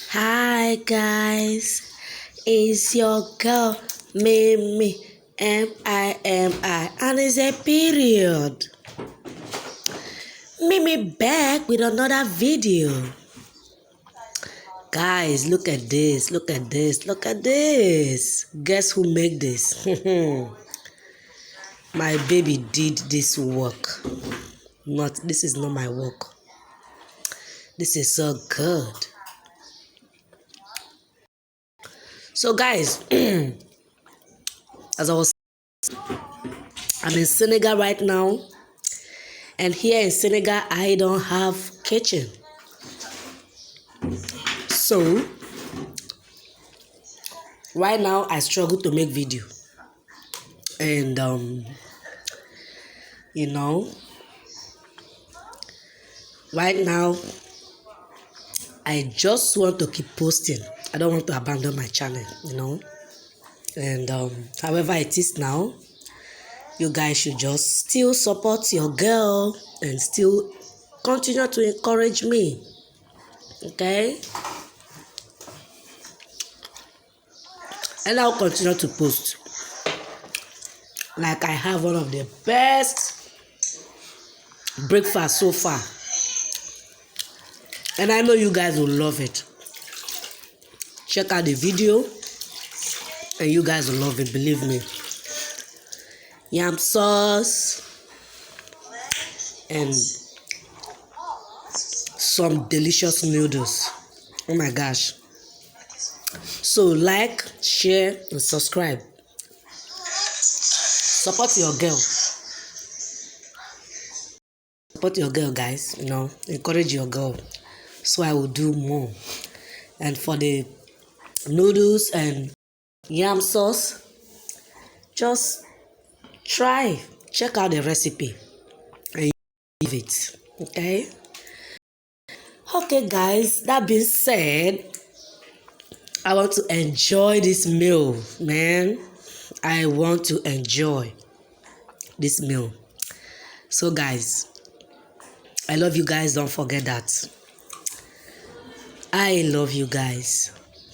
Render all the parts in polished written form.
Hi guys, it's your girl Mimi, Mimi, and it's a period. Mimi back with another video. Guys, look at this, look at this, look at this. Guess who made this? My baby did this work. This is not my work. This is so good. So guys, as I'm in Senegal right now, and here in Senegal I don't have kitchen. So right now I struggle to make video, and right now I just want to keep posting. I don't want to abandon my channel, and however it is now, you guys should just still support your girl and still continue to encourage me, okay? And I'll continue to post. Like I have one of the best breakfast so far, and I know you guys will love it. Check out the video and you guys will love it, believe me. Yam sauce and some delicious noodles. Oh my gosh. So like, share and subscribe. Support your girl. Support your girl, guys. Encourage your girl, so I will do more. And for the noodles and yam sauce, just check out the recipe and leave it. Okay guys, that being said, I want to enjoy this meal, man. I want to enjoy this meal. So guys, I love you guys. Don't forget that. I love you guys.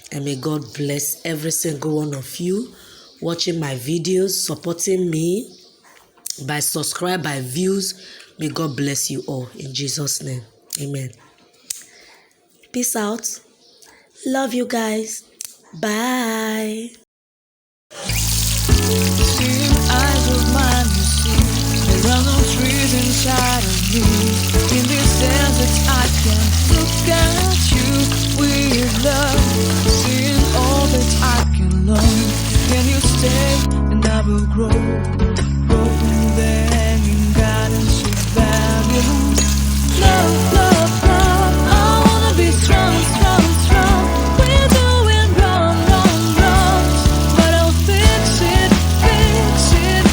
And may God bless every single one of you watching my videos, supporting me by subscribe, by views. May God bless you all in Jesus' name. Amen. Peace out. Love you guys. Bye. Seeing eyes of mine, you see, there are no trees inside of me. In this desert, I can look at you with love. Seeing all that I can learn. Can you stay and I will grow? Grow in the hanging gardens of Babylon. Love, love, love. I wanna be strong, strong, strong. We're doing wrong, wrong, wrong. But I'll fix it, fix it.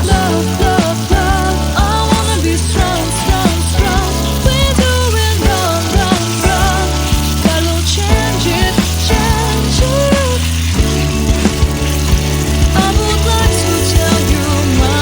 Love, love, love. I wanna be strong, strong, strong. We're doing wrong, wrong, wrong. But I'll change it, change it. I would like to tell you my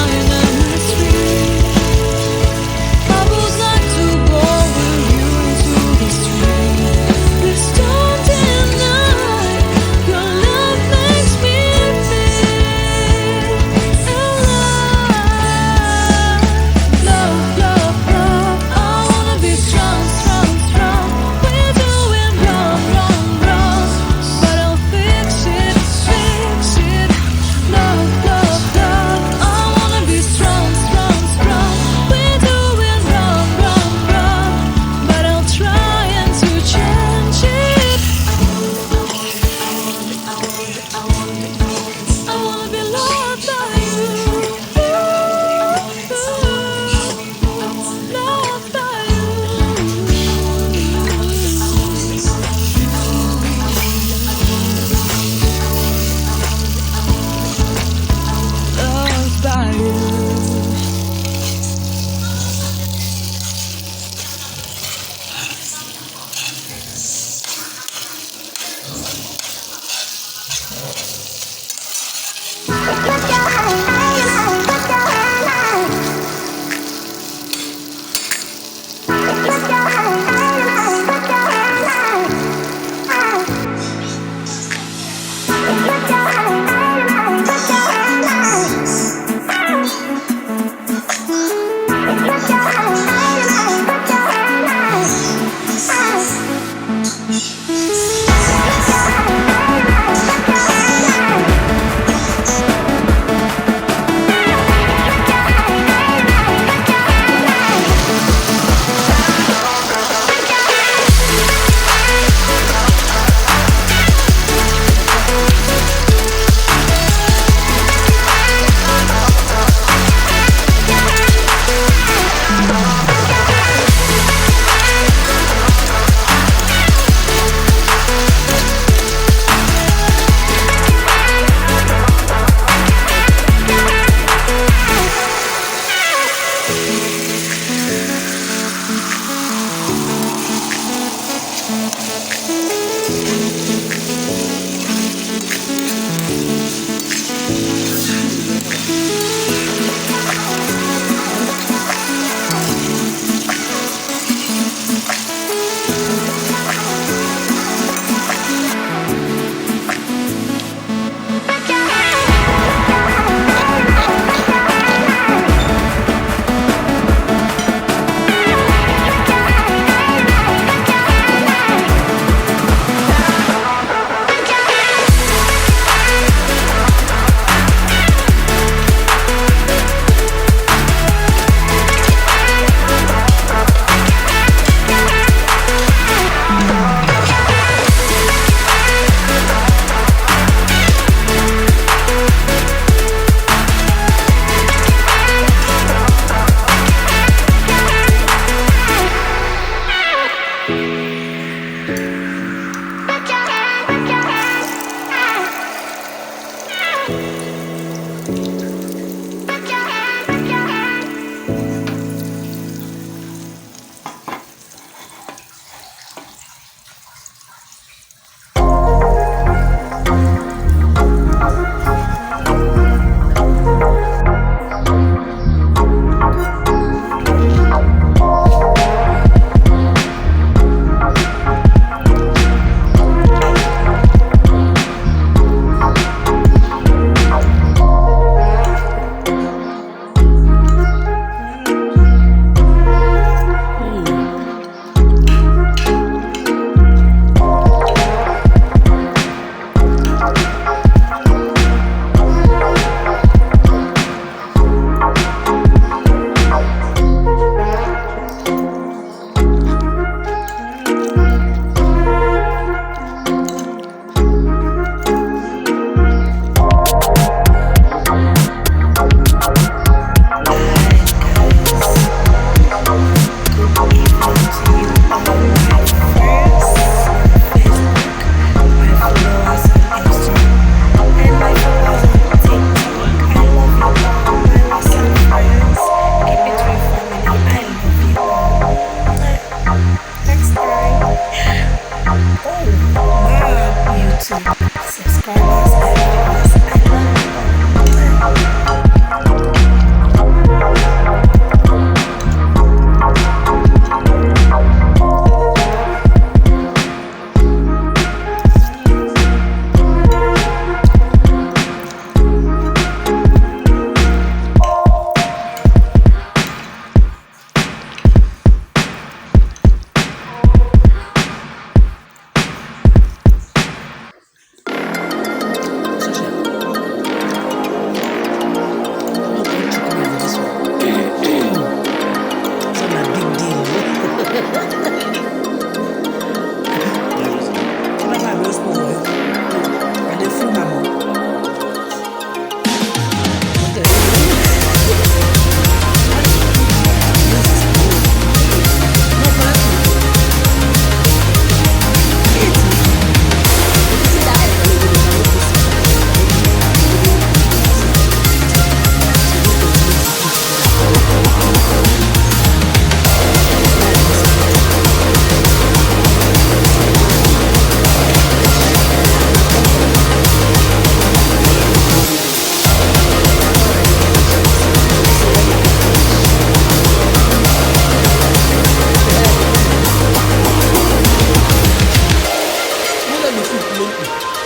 completely.